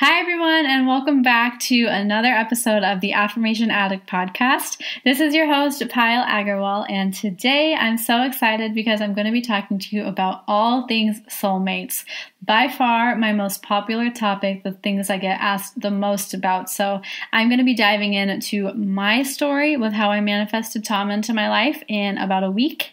Hi, everyone, and welcome back to another episode of the Affirmation Addict podcast. This is your host, Payal Agarwal, and today I'm so excited because I'm going to be talking to you about all things soulmates. By far, my most popular topic, the things I get asked the most about. So I'm going to be diving into my story with how I manifested Tom into my life in about a week,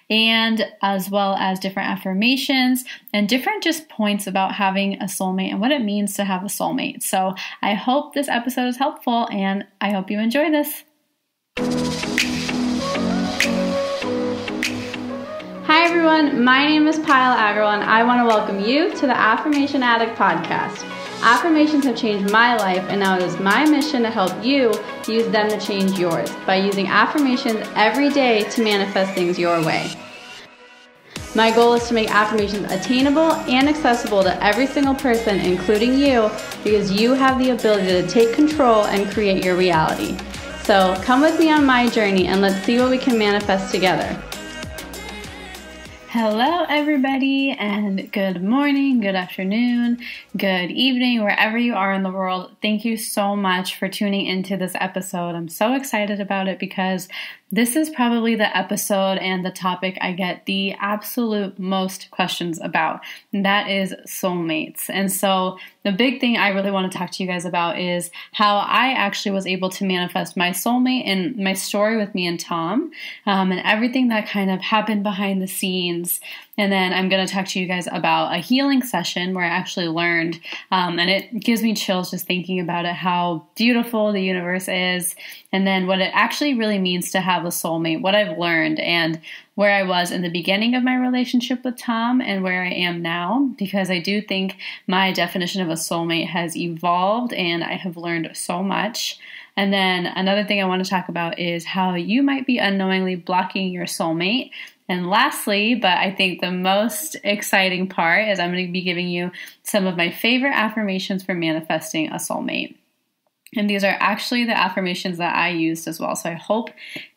and as well as different affirmations and different just points about having a soulmate and what it means to have a soulmate. So I hope this episode is helpful and I hope you enjoy this. Hi everyone, my name is Payal Agarwal and I want to welcome you to the Affirmation Addict podcast. Affirmations have changed my life and now it is my mission to help you use them to change yours by using affirmations every day to manifest things your way. My goal is to make affirmations attainable and accessible to every single person, including you, because you have the ability to take control and create your reality. So come with me on my journey and let's see what we can manifest together. Hello, everybody, and good morning, good afternoon, good evening, wherever you are in the world. Thank you so much for tuning into this episode. I'm so excited about it because this is probably the episode and the topic I get the absolute most questions about, and that is soulmates. And so the big thing I really want to talk to you guys about is how I actually was able to manifest my soulmate and my story with me and Tom, and everything that kind of happened behind the scenes. And then I'm going to talk to you guys about a healing session where I actually learned, and it gives me chills just thinking about it, how beautiful the universe is, and then what it actually really means to have a soulmate, what I've learned, and where I was in the beginning of my relationship with Tom and where I am now, because I do think my definition of a soulmate has evolved and I have learned so much. And then another thing I want to talk about is how you might be unknowingly blocking your soulmate. And lastly, but I think the most exciting part is I'm going to be giving you some of my favorite affirmations for manifesting a soulmate. And these are actually the affirmations that I used as well. So I hope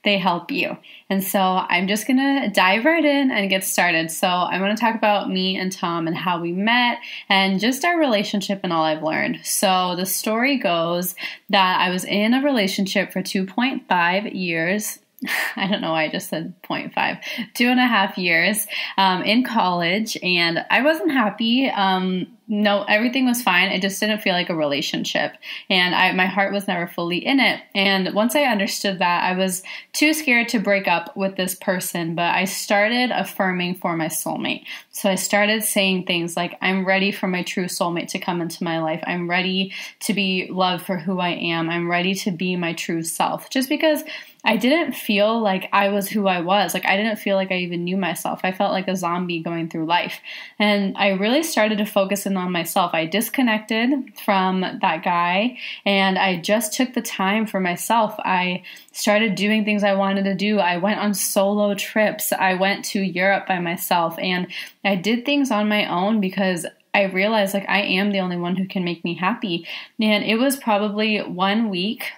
they help you. And so I'm just going to dive right in and get started. So I'm going to talk about me and Tom and how we met and just our relationship and all I've learned. So the story goes that I was in a relationship for 2.5 years. I don't know why I just said 0.5, 2.5 years in college, and I wasn't happy. No, everything was fine. It just didn't feel like a relationship, and my heart was never fully in it. And once I understood that, I was too scared to break up with this person, but I started affirming for my soulmate. So I started saying things like, I'm ready for my true soulmate to come into my life. I'm ready to be loved for who I am. I'm ready to be my true self, just because I didn't feel like I was who I was. Like, I didn't feel like I even knew myself. I felt like a zombie going through life. And I really started to focus in on myself. I disconnected from that guy and I just took the time for myself. I started doing things I wanted to do. I went on solo trips. I went to Europe by myself and I did things on my own because I realized like I am the only one who can make me happy. And it was probably 1 week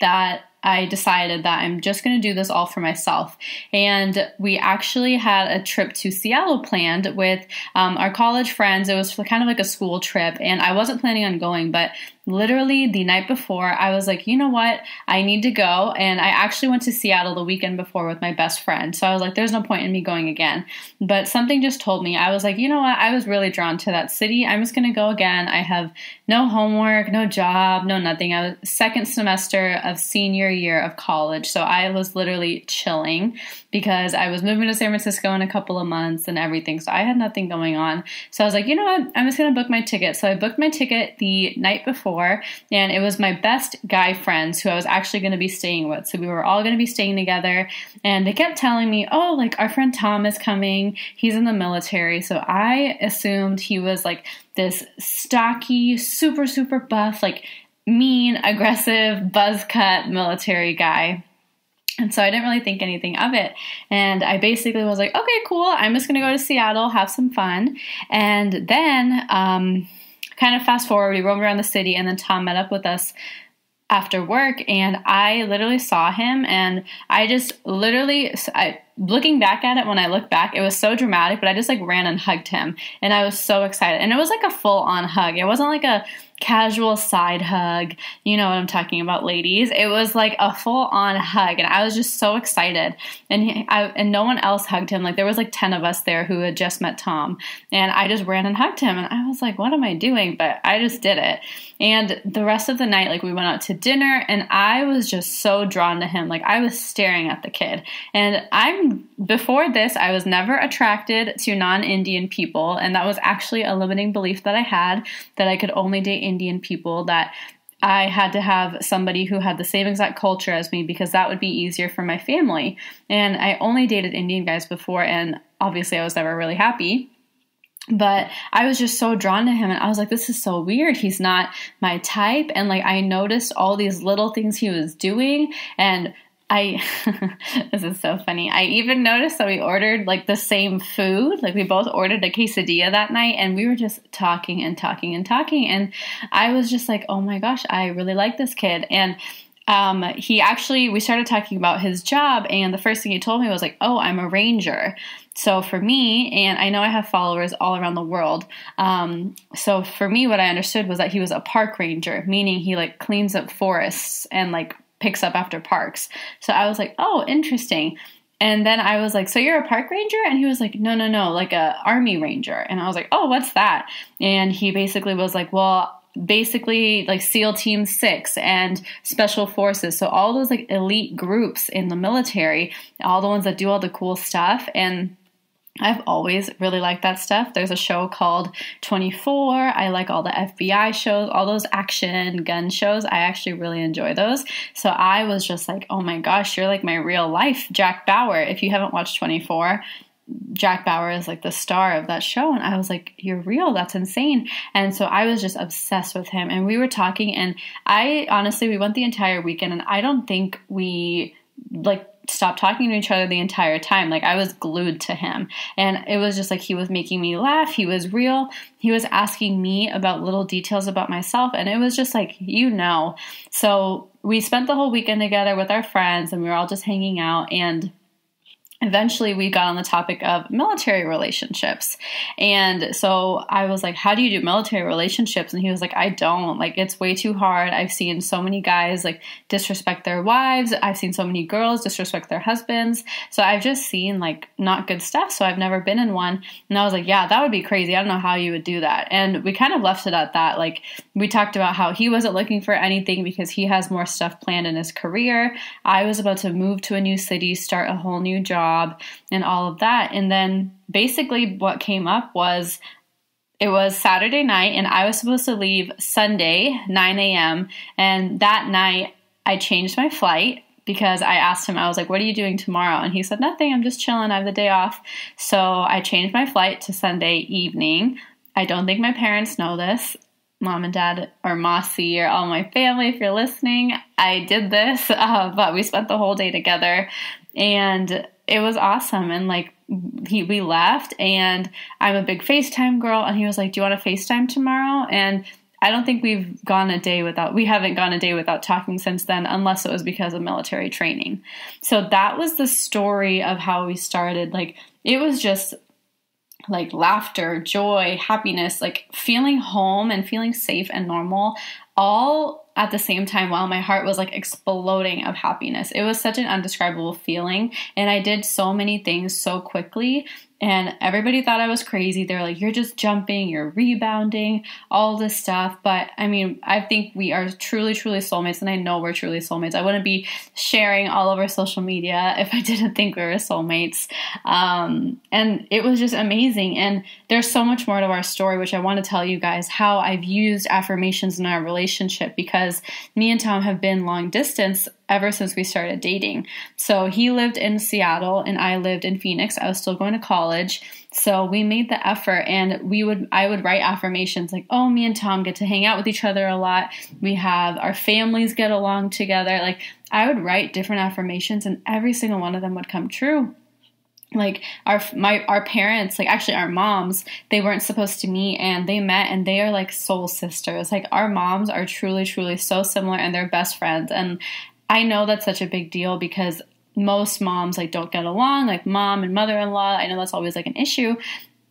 that I decided that I'm just going to do this all for myself. And we actually had a trip to Seattle planned with our college friends. It was kind of like a school trip, and I wasn't planning on going, but literally the night before, I was like, you know what? I need to go. And I actually went to Seattle the weekend before with my best friend. So I was like, there's no point in me going again. But something just told me, I was like, you know what? I was really drawn to that city. I'm just going to go again. I have no homework, no job, no nothing. I was second semester of senior year of college. So I was literally chilling because I was moving to San Francisco in a couple of months and everything. So I had nothing going on. So I was like, you know what? I'm just going to book my ticket. So I booked my ticket the night before. And it was my best guy friends who I was actually going to be staying with. So we were all going to be staying together. And they kept telling me, oh, like our friend Tom is coming. He's in the military. So I assumed he was like this stocky, super, super buff, like mean, aggressive, buzz cut military guy. And so I didn't really think anything of it. And I basically was like, okay, cool. I'm just going to go to Seattle, have some fun. And then kind of fast forward, we roamed around the city, and then Tom met up with us after work, and I literally saw him, and I looking back at it, when I look back, it was so dramatic, but I just like ran and hugged him, and I was so excited. And it was like a full on hug. It wasn't like a casual side hug. You know what I'm talking about, ladies. It was like a full on hug, and I was just so excited. And no one else hugged him. Like there was like 10 of us there who had just met Tom, and I just ran and hugged him, and I was like, what am I doing? But I just did it. And the rest of the night, like we went out to dinner, and I was just so drawn to him. Like I was staring at the kid. And before this, I was never attracted to non-Indian people, and that was actually a limiting belief that I had, that I could only date Indian people, that I had to have somebody who had the same exact culture as me because that would be easier for my family. And I only dated Indian guys before, and obviously I was never really happy. But I was just so drawn to him, and I was like, this is so weird. He's not my type. And like I noticed all these little things he was doing, and this is so funny. I even noticed that we ordered like the same food. Like we both ordered a quesadilla that night, and we were just talking and talking and talking. And I was just like, oh my gosh, I really like this kid. And we started talking about his job, and the first thing he told me was like, oh, I'm a ranger. So for me, and I know I have followers all around the world. So for me, what I understood was that he was a park ranger, meaning he like cleans up forests and like picks up after parks. So I was like, oh, interesting. And then I was like, so you're a park ranger? And he was like, no, like a army ranger. And I was like, oh, what's that? And he basically was like, well, basically like SEAL Team 6 and Special Forces. So all those like elite groups in the military, all the ones that do all the cool stuff. And I've always really liked that stuff. There's a show called 24. I like all the FBI shows, all those action gun shows. I actually really enjoy those. So I was just like, oh my gosh, you're like my real life Jack Bauer. If you haven't watched 24, Jack Bauer is like the star of that show. And I was like, you're real. That's insane. And so I was just obsessed with him. And we were talking, and we went the entire weekend, and I don't think we like stopped talking to each other the entire time. Like I was glued to him, and it was just like he was making me laugh. He was real. He was asking me about little details about myself, and it was just like, So we spent the whole weekend together with our friends, and we were all just hanging out, and eventually we got on the topic of military relationships. And so I was like, how do you do military relationships? And he was like, I don't. Like, it's way too hard. I've seen so many guys like disrespect their wives. I've seen so many girls disrespect their husbands. So I've just seen like not good stuff. So I've never been in one. And I was like, yeah, that would be crazy. I don't know how you would do that. And we kind of left it at that. Like we talked about how he wasn't looking for anything because he has more stuff planned in his career. I was about to move to a new city, start a whole new job, and all of that. And then basically what came up was it was Saturday night, and I was supposed to leave Sunday, 9 a.m. And that night I changed my flight because I asked him, I was like, what are you doing tomorrow? And he said, nothing, I'm just chilling. I have the day off. So I changed my flight to Sunday evening. I don't think my parents know this. Mom and dad, or Mossy, or all my family, if you're listening, I did this, but we spent the whole day together, and it was awesome. And like we left, and I'm a big FaceTime girl, and he was like, do you want to FaceTime tomorrow? And I don't think we haven't gone a day without talking since then, unless it was because of military training. So that was the story of how we started. Like it was just like laughter, joy, happiness, like feeling home and feeling safe and normal, all at the same time while my heart was like exploding of happiness. It was such an indescribable feeling, and I did so many things so quickly, and everybody thought I was crazy. They're like, you're just jumping, you're rebounding, all this stuff. But I mean, I think we are truly, truly soulmates, and I know we're truly soulmates. I wouldn't be sharing all over social media if I didn't think we were soulmates. And it was just amazing. And there's so much more to our story, which I want to tell you guys how I've used affirmations in our relationship, because me and Tom have been long distance ever since we started dating. So he lived in Seattle and I lived in Phoenix. I was still going to college. So we made the effort, and I would write affirmations like, oh, me and Tom get to hang out with each other a lot. We have our families get along together. Like I would write different affirmations, and every single one of them would come true. Like our parents, like actually our moms, they weren't supposed to meet, and they met, and they are like soul sisters. Like our moms are truly, truly so similar, and they're best friends. And I know that's such a big deal because most moms like don't get along, like mom and mother-in-law. I know that's always like an issue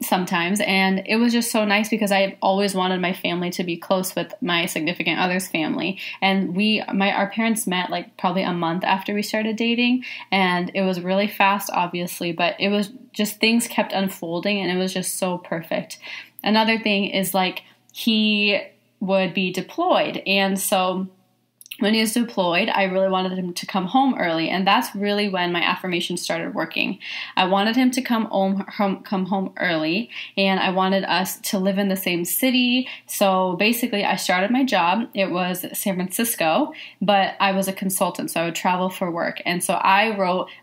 sometimes. And it was just so nice because I've always wanted my family to be close with my significant other's family. And our parents met like probably a month after we started dating, and it was really fast, obviously, but it was just things kept unfolding and it was just so perfect. Another thing is like he would be deployed. And so when he was deployed, I really wanted him to come home early, and that's really when my affirmations started working. I wanted him to come home early, and I wanted us to live in the same city. So basically, I started my job. It was San Francisco, but I was a consultant, so I would travel for work. And so I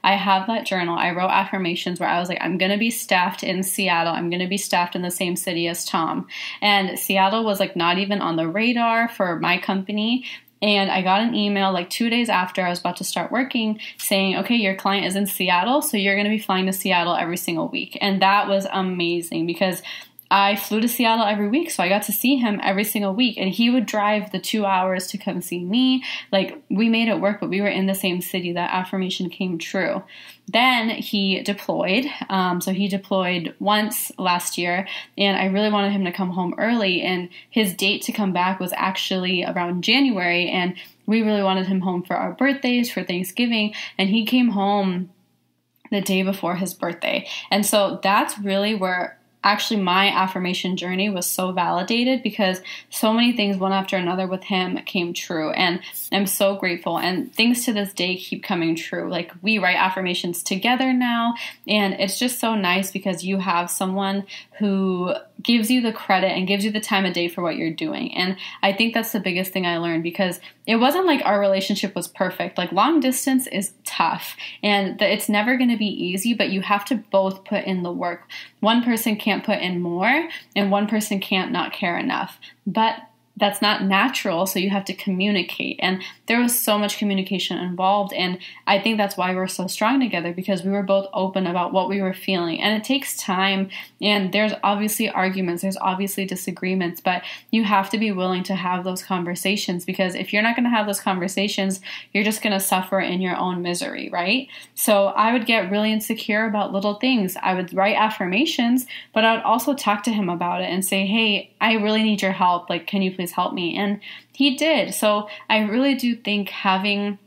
have that journal. I wrote affirmations where I was like, I'm going to be staffed in Seattle. I'm going to be staffed in the same city as Tom. And Seattle was like not even on the radar for my company. And I got an email like 2 days after I was about to start working saying, okay, your client is in Seattle, so you're going to be flying to Seattle every single week. And that was amazing because I flew to Seattle every week, so I got to see him every single week, and he would drive the 2 hours to come see me. Like, we made it work, but we were in the same city. That affirmation came true. Then he deployed. So he deployed once last year, and I really wanted him to come home early, and his date to come back was actually around January, and we really wanted him home for our birthdays, for Thanksgiving, and he came home the day before his birthday. And so that's really where actually my affirmation journey was so validated because so many things one after another with him came true, and I'm so grateful, and things to this day keep coming true. Like, we write affirmations together now, and it's just so nice because you have someone who gives you the credit and gives you the time of day for what you're doing. And I think that's the biggest thing I learned, because it wasn't like our relationship was perfect. Like, long distance is tough, and it's never going to be easy, but you have to both put in the work. One person can't put in more, and one person can't not care enough. But that's not natural, so you have to communicate. And there was so much communication involved, and I think that's why we're so strong together, because we were both open about what we were feeling. And it takes time, and there's obviously arguments, there's obviously disagreements, but you have to be willing to have those conversations, because if you're not going to have those conversations, you're just going to suffer in your own misery, right? So I would get really insecure about little things. I would write affirmations, but I would also talk to him about it and say, hey, I really need your help. Like, can you please help me? And he did. So I really do think having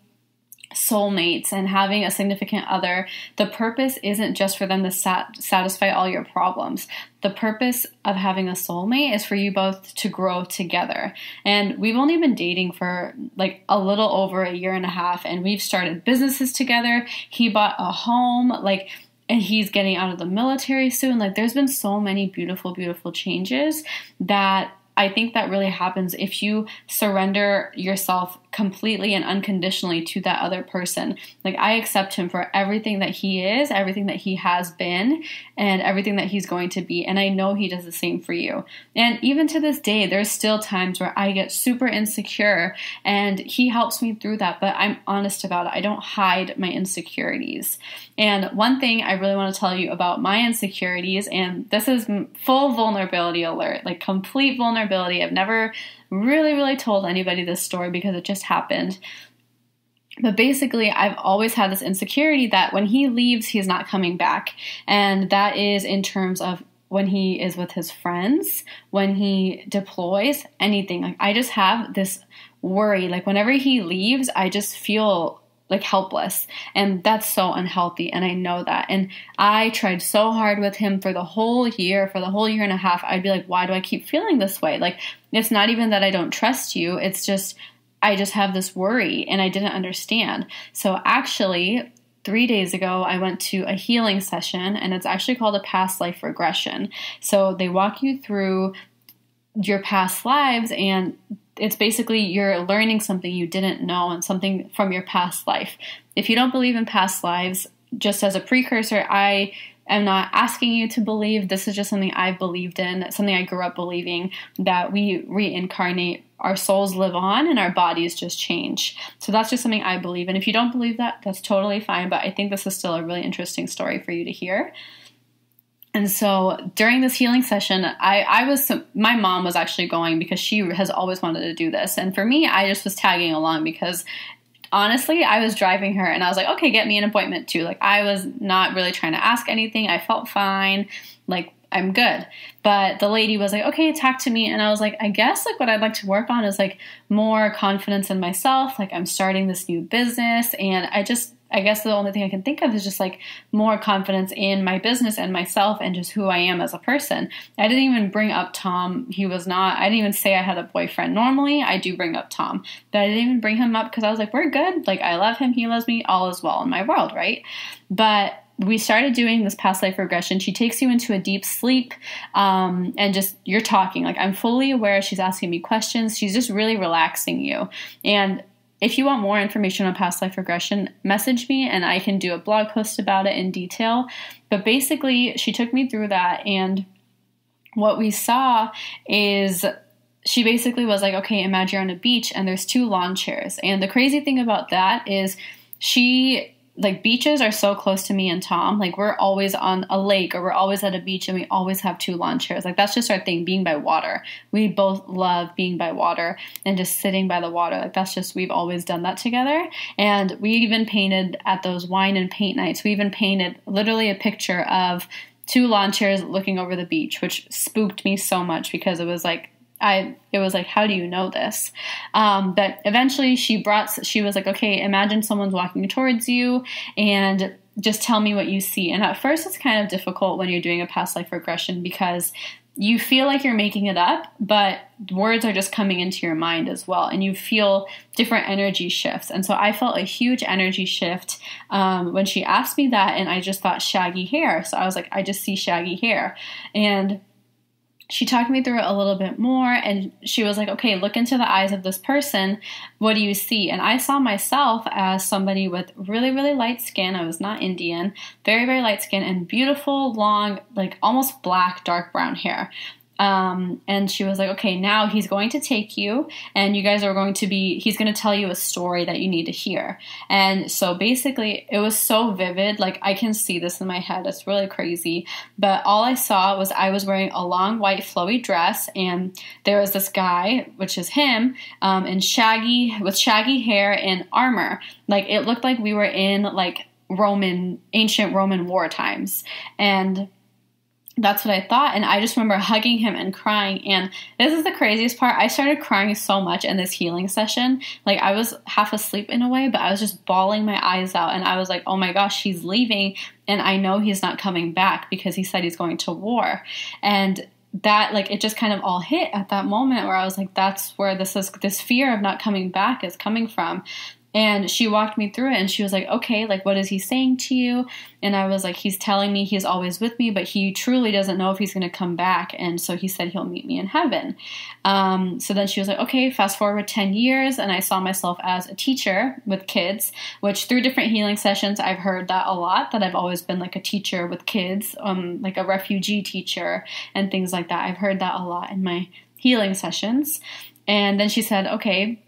soulmates and having a significant other, the purpose isn't just for them to satisfy all your problems. The purpose of having a soulmate is for you both to grow together. And we've only been dating for like a little over a year and a half, and we've started businesses together. He bought a home, and he's getting out of the military soon. Like, there's been so many beautiful, beautiful changes that I think that really happens if you surrender yourself completely and unconditionally to that other person. Like, I accept him for everything that he is, everything that he has been, and everything that he's going to be. And I know he does the same for you. And even to this day, there's still times where I get super insecure, and he helps me through that, but I'm honest about it. I don't hide my insecurities. And one thing I really want to tell you about my insecurities, and this is full vulnerability alert, like complete vulnerability. I've never really told anybody this story because it just happened. But basically, I've always had this insecurity that when he leaves, he's not coming back. And that is in terms of when he is with his friends, when he deploys, anything. Like, I just have this worry. Like, whenever he leaves, I just feel like helpless, and that's so unhealthy, and I know that. And I tried so hard with him for the whole year and a half. I'd be like, why do I keep feeling this way? Like, it's not even that I don't trust you, it's just I just have this worry, and I didn't understand. So actually 3 days ago, I went to a healing session, and it's actually called a past life regression. So they walk you through your past lives, and it's basically you're learning something you didn't know and something from your past life. If you don't believe in past lives, just as a precursor, I am not asking you to believe. This is just something I've believed in, something I grew up believing, that we reincarnate, our souls live on, and our bodies just change. So that's just something I believe. And if you don't believe that, that's totally fine. But I think this is still a really interesting story for you to hear. And so during this healing session, my mom was actually going because she has always wanted to do this. And for me, I just was tagging along because honestly, I was driving her and I was like, okay, get me an appointment too. Like, I was not really trying to ask anything. I felt fine. Like, I'm good. But the lady was like, okay, talk to me. And I was like, I guess like what I'd like to work on is like more confidence in myself. Like, I'm starting this new business, and I guess the only thing I can think of is just like more confidence in my business and myself and just who I am as a person. I didn't even bring up Tom. I didn't even say I had a boyfriend. Normally I do bring up Tom, but I didn't even bring him up because I was like, we're good. Like, I love him. He loves me. All is well in my world. Right. But we started doing this past life regression. She takes you into a deep sleep, and just, you're talking. Like, I'm fully aware. She's asking me questions. She's just really relaxing you. And if you want more information on past life regression, message me and I can do a blog post about it in detail. But basically, she took me through that, and what we saw is she basically was like, okay, imagine you're on a beach and there's 2 lawn chairs. And the crazy thing about that is beaches are so close to me and Tom. Like, we're always on a lake or we're always at a beach, and we always have 2 lawn chairs. Like, that's just our thing, being by water. We both love being by water and just sitting by the water. Like, we've always done that together. And we even painted at those wine and paint nights. We even painted literally a picture of 2 lawn chairs looking over the beach, which spooked me so much because it was like, how do you know this? But eventually she was like, okay, imagine someone's walking towards you and just tell me what you see. And at first it's kind of difficult when you're doing a past life regression because you feel like you're making it up, but words are just coming into your mind as well. And you feel different energy shifts. And so I felt a huge energy shift when she asked me that. And I just thought shaggy hair. So I was like, I just see shaggy hair. And she talked me through it a little bit more, and she was like, okay, look into the eyes of this person. What do you see? And I saw myself as somebody with really, really light skin. I was not Indian, very, very light skin, and beautiful, long, like almost black, dark brown hair. And she was like, okay, now he's going to take you and you guys are he's going to tell you a story that you need to hear. And so basically it was so vivid. Like, I can see this in my head. It's really crazy. But all I saw was I was wearing a long white flowy dress, and there was this guy, which is him, with shaggy hair and armor. Like, it looked like we were in like ancient Roman war times. And that's what I thought. And I just remember hugging him and crying. And this is the craziest part. I started crying so much in this healing session. Like, I was half asleep in a way, but I was just bawling my eyes out. And I was like, oh my gosh, he's leaving. And I know he's not coming back because he said he's going to war. And that, like, it just kind of all hit at that moment where I was like, that's where this fear of not coming back is coming from. And she walked me through it, and she was like, okay, like, what is he saying to you? And I was like, he's telling me he's always with me, but he truly doesn't know if he's going to come back. And so he said he'll meet me in heaven. So then she was like, okay, fast forward 10 years. And I saw myself as a teacher with kids, which through different healing sessions, I've heard that a lot, that I've always been like a teacher with kids, like a refugee teacher and things like that. I've heard that a lot in my healing sessions. And then she said, okay,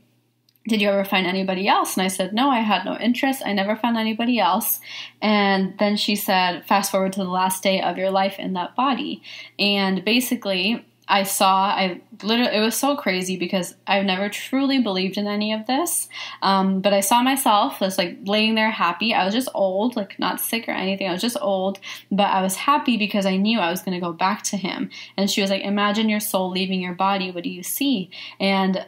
did you ever find anybody else? And I said, no, I had no interest. I never found anybody else. And then she said, fast forward to the last day of your life in that body. And basically, it was so crazy because I've never truly believed in any of this. But I saw myself just like laying there happy. I was just old, like not sick or anything. I was just old, but I was happy because I knew I was going to go back to him. And she was like, imagine your soul leaving your body. What do you see? And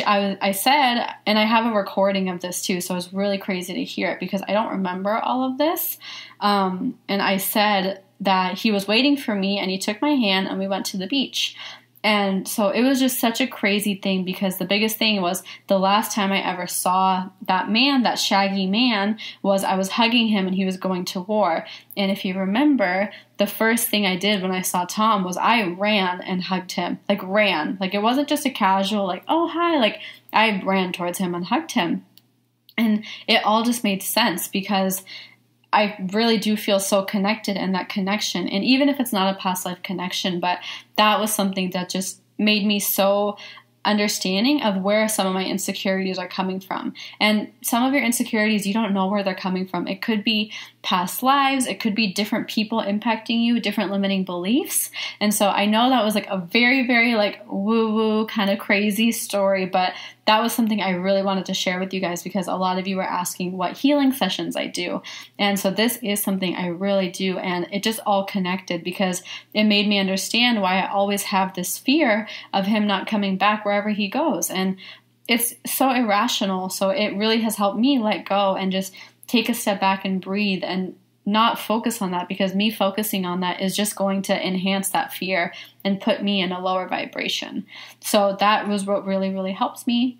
I said, and I have a recording of this too, so it was really crazy to hear it because I don't remember all of this. And I said that he was waiting for me, and he took my hand and we went to the beach. And so it was just such a crazy thing because the biggest thing was the last time I ever saw that man, that shaggy man, was I was hugging him and he was going to war. And if you remember, the first thing I did when I saw Tom was I ran and hugged him. Like, ran. Like, it wasn't just a casual, like, oh, hi. Like, I ran towards him and hugged him. And it all just made sense because I really do feel so connected in that connection. And even if it's not a past life connection, but that was something that just made me so understanding of where some of my insecurities are coming from. And some of your insecurities, you don't know where they're coming from. It could be past lives. It could be different people impacting you, different limiting beliefs. And so I know that was like a very, very like woo-woo kind of crazy story, but that was something I really wanted to share with you guys because a lot of you were asking what healing sessions I do. And so this is something I really do. And it just all connected because it made me understand why I always have this fear of him not coming back wherever he goes. And it's so irrational. So it really has helped me let go and just take a step back and breathe and not focus on that, because me focusing on that is just going to enhance that fear and put me in a lower vibration. So that was what really, really helped me.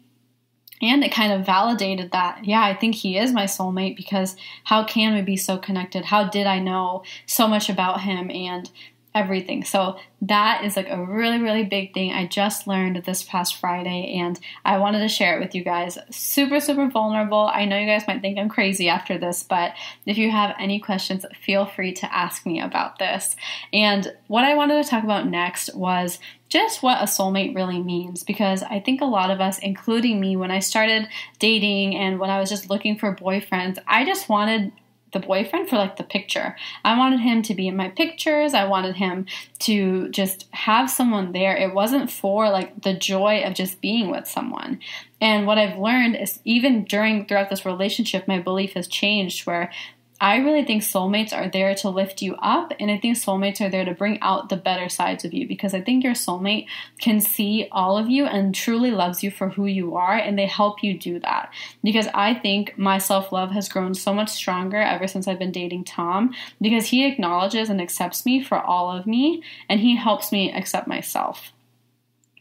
And it kind of validated that, yeah, I think he is my soulmate, because how can we be so connected? How did I know so much about him and everything? So that is like a really, really big thing I just learned this past Friday, and I wanted to share it with you guys. Super, super vulnerable. I know you guys might think I'm crazy after this, but if you have any questions, feel free to ask me about this. And what I wanted to talk about next was just what a soulmate really means, because I think a lot of us, including me, when I started dating and when I was just looking for boyfriends, I just wanted the boyfriend for like the picture. I wanted him to be in my pictures. I wanted him to just have someone there. It wasn't for like the joy of just being with someone. And what I've learned is even throughout this relationship, my belief has changed, where I really think soulmates are there to lift you up, and I think soulmates are there to bring out the better sides of you, because I think your soulmate can see all of you and truly loves you for who you are, and they help you do that. Because I think my self-love has grown so much stronger ever since I've been dating Tom, because he acknowledges and accepts me for all of me, and he helps me accept myself.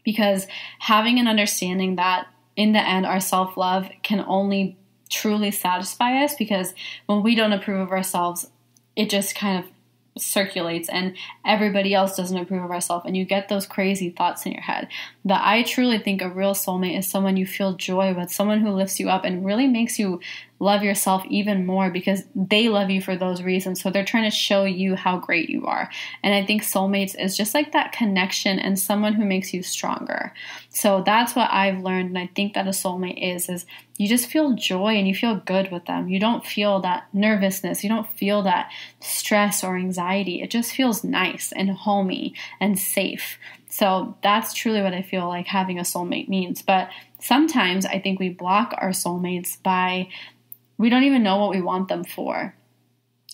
Because having an understanding that in the end our self-love can only truly satisfy us, because when we don't approve of ourselves, it just kind of circulates and everybody else doesn't approve of ourselves, and you get those crazy thoughts in your head. But I truly think a real soulmate is someone you feel joy with, someone who lifts you up and really makes you love yourself even more, because they love you for those reasons. So they're trying to show you how great you are. And I think soulmates is just like that connection and someone who makes you stronger. So that's what I've learned. And I think that a soulmate is you just feel joy and you feel good with them. You don't feel that nervousness. You don't feel that stress or anxiety. It just feels nice and homey and safe. So that's truly what I feel like having a soulmate means. But sometimes I think we block our soulmates by we don't even know what we want them for.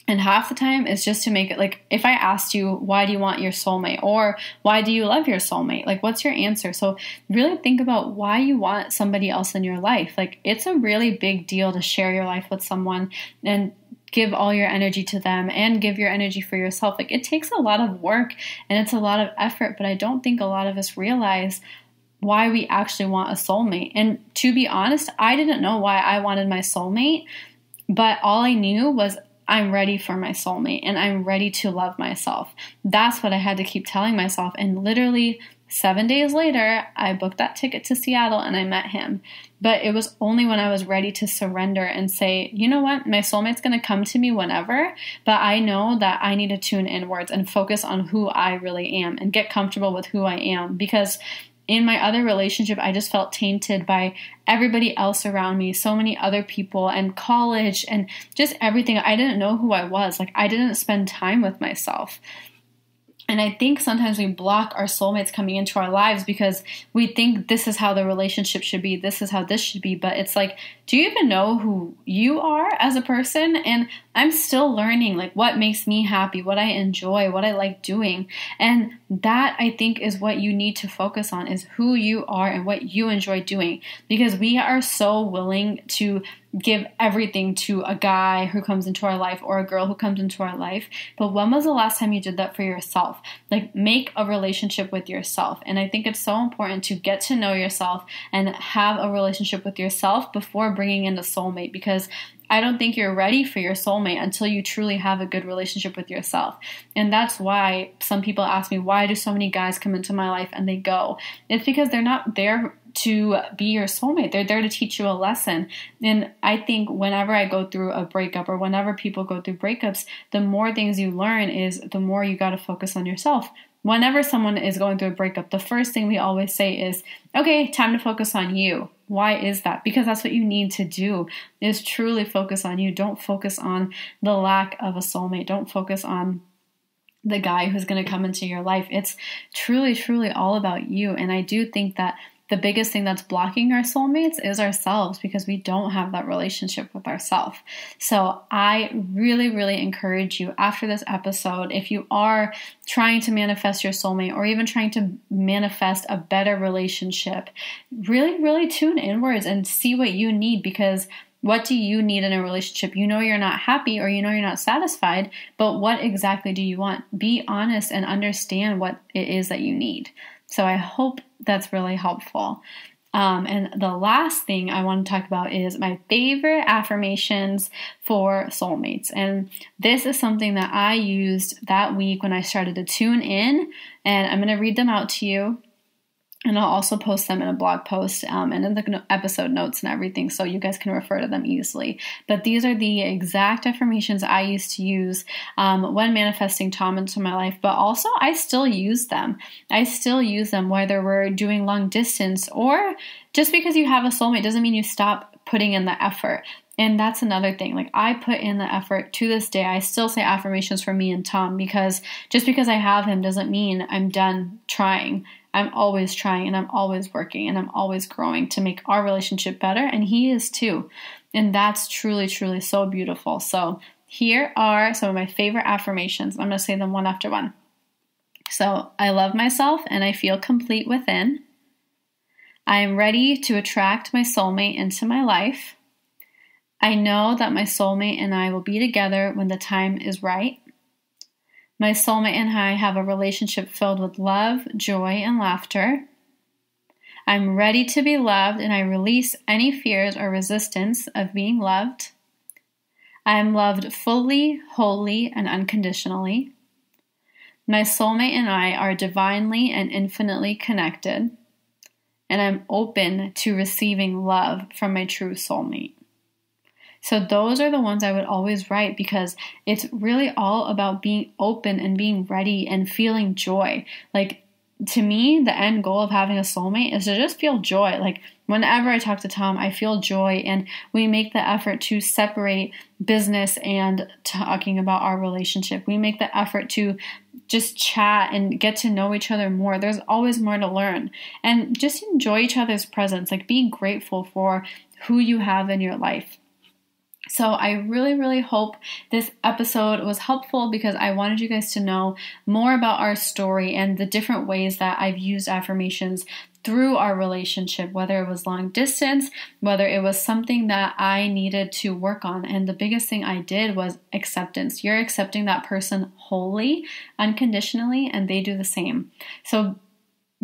And half the time it's just to make it like, if I asked you, why do you want your soulmate? Or why do you love your soulmate? Like, what's your answer? So really think about why you want somebody else in your life. Like, it's a really big deal to share your life with someone and give all your energy to them and give your energy for yourself. Like, it takes a lot of work and it's a lot of effort, but I don't think a lot of us realize why we actually want a soulmate. And to be honest, I didn't know why I wanted my soulmate, but all I knew was I'm ready for my soulmate and I'm ready to love myself. That's what I had to keep telling myself. And literally 7 days later, I booked that ticket to Seattle and I met him. But it was only when I was ready to surrender and say, you know what, my soulmate's going to come to me whenever, but I know that I need to tune inwards and focus on who I really am and get comfortable with who I am. Because in my other relationship, I just felt tainted by everybody else around me, so many other people and college and just everything. I didn't know who I was. Like, I didn't spend time with myself. And I think sometimes we block our soulmates coming into our lives because we think this is how the relationship should be. This is how this should be. But it's like, do you even know who you are as a person? And I'm still learning, like, what makes me happy, what I enjoy, what I like doing. And that, I think, is what you need to focus on, is who you are and what you enjoy doing. Because we are so willing to give everything to a guy who comes into our life or a girl who comes into our life. But when was the last time you did that for yourself? Like, make a relationship with yourself. And I think it's so important to get to know yourself and have a relationship with yourself before bringing in a soulmate, because I don't think you're ready for your soulmate until you truly have a good relationship with yourself. And that's why some people ask me, why do so many guys come into my life and they go? It's because they're not there to be your soulmate. They're there to teach you a lesson. And I think whenever I go through a breakup or whenever people go through breakups, the more things you learn is the more you got to focus on yourself. Whenever someone is going through a breakup, the first thing we always say is, okay, time to focus on you. Why is that? Because that's what you need to do, is truly focus on you. Don't focus on the lack of a soulmate. Don't focus on the guy who's going to come into your life. It's truly, truly all about you. And I do think that the biggest thing that's blocking our soulmates is ourselves, because we don't have that relationship with ourselves. So I really, really encourage you after this episode, if you are trying to manifest your soulmate or even trying to manifest a better relationship, really, really tune inwards and see what you need, because what do you need in a relationship? You know you're not happy, or you know you're not satisfied, but what exactly do you want? Be honest and understand what it is that you need. So I hope that's really helpful. And the last thing I want to talk about is my favorite affirmations for soulmates. And this is something that I used that week when I started to tune in, and I'm going to read them out to you. And I'll also post them in a blog post and in the episode notes and everything, so you guys can refer to them easily. But these are the exact affirmations I used to use when manifesting Tom into my life. But also, I still use them. I still use them whether we're doing long distance, or just because you have a soulmate doesn't mean you stop putting in the effort. And that's another thing. Like, I put in the effort to this day. I still say affirmations for me and Tom, because just because I have him doesn't mean I'm done trying. I'm always trying, and I'm always working, and I'm always growing to make our relationship better. And he is too. And that's truly, truly so beautiful. So here are some of my favorite affirmations. I'm going to say them one after one. So, I love myself and I feel complete within. I am ready to attract my soulmate into my life. I know that my soulmate and I will be together when the time is right. My soulmate and I have a relationship filled with love, joy, and laughter. I'm ready to be loved, and I release any fears or resistance of being loved. I am loved fully, wholly, and unconditionally. My soulmate and I are divinely and infinitely connected, and I'm open to receiving love from my true soulmate. So those are the ones I would always write, because it's really all about being open and being ready and feeling joy. Like, to me, the end goal of having a soulmate is to just feel joy. Like, whenever I talk to Tom, I feel joy, and we make the effort to separate business and talking about our relationship. We make the effort to just chat and get to know each other more. There's always more to learn, and just enjoy each other's presence. Like, be grateful for who you have in your life. So I really, really hope this episode was helpful, because I wanted you guys to know more about our story and the different ways that I've used affirmations through our relationship, whether it was long distance, whether it was something that I needed to work on. And the biggest thing I did was acceptance. You're accepting that person wholly, unconditionally, and they do the same. So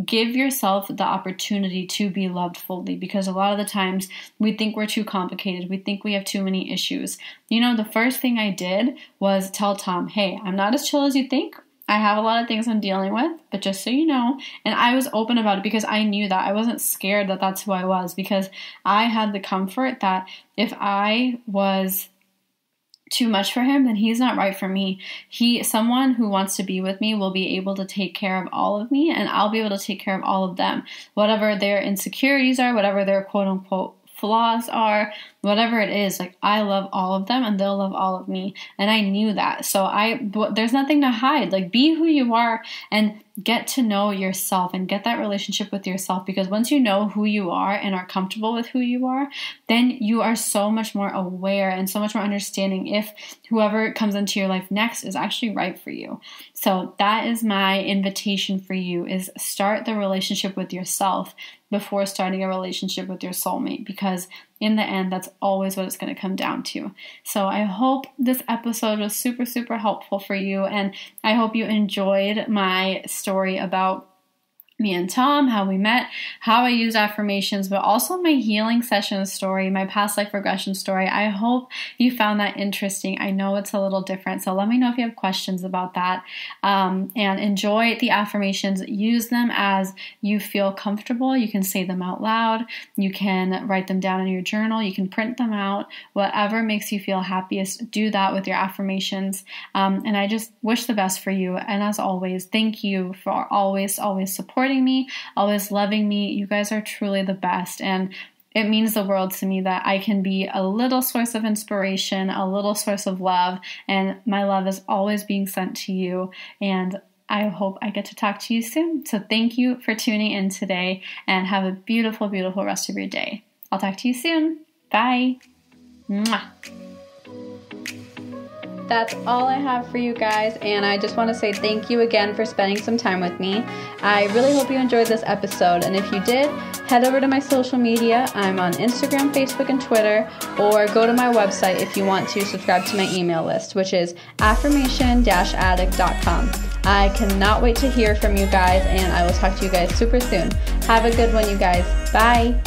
give yourself the opportunity to be loved fully, because a lot of the times we think we're too complicated. We think we have too many issues. You know, the first thing I did was tell Tom, hey, I'm not as chill as you think. I have a lot of things I'm dealing with, but just so you know. And I was open about it, because I knew that. I wasn't scared that that's who I was, because I had the comfort that if I was too much for him, then he's not right for me. Someone who wants to be with me will be able to take care of all of me, and I'll be able to take care of all of them. Whatever their insecurities are, whatever their quote unquote flaws are, whatever it is, like, I love all of them and they'll love all of me. And I knew that. So there's nothing to hide. Like, be who you are and get to know yourself and get that relationship with yourself, because once you know who you are and are comfortable with who you are, then you are so much more aware and so much more understanding if whoever comes into your life next is actually right for you. So that is my invitation for you, is start the relationship with yourself before starting a relationship with your soulmate, because in the end, that's always what it's going to come down to. So I hope this episode was super, super helpful for you, and I hope you enjoyed my story about me and Tom, how we met, how I use affirmations, but also my healing session story, my past life regression story. I hope you found that interesting. I know it's a little different, so let me know if you have questions about that. And enjoy the affirmations. Use them as you feel comfortable. You can say them out loud. You can write them down in your journal. You can print them out. Whatever makes you feel happiest, do that with your affirmations. And I just wish the best for you. And as always, thank you for always supporting me, always loving me. You guys are truly the best, and it means the world to me that I can be a little source of inspiration, a little source of love, and my love is always being sent to you. And I hope I get to talk to you soon. So thank you for tuning in today, and have a beautiful, beautiful rest of your day. I'll talk to you soon. Bye. Mwah. That's all I have for you guys, and I just want to say thank you again for spending some time with me. I really hope you enjoyed this episode, and if you did, head over to my social media. I'm on Instagram, Facebook, and Twitter, or go to my website if you want to subscribe to my email list, which is affirmation-addict.com. I cannot wait to hear from you guys, and I will talk to you guys super soon. Have a good one, you guys. Bye!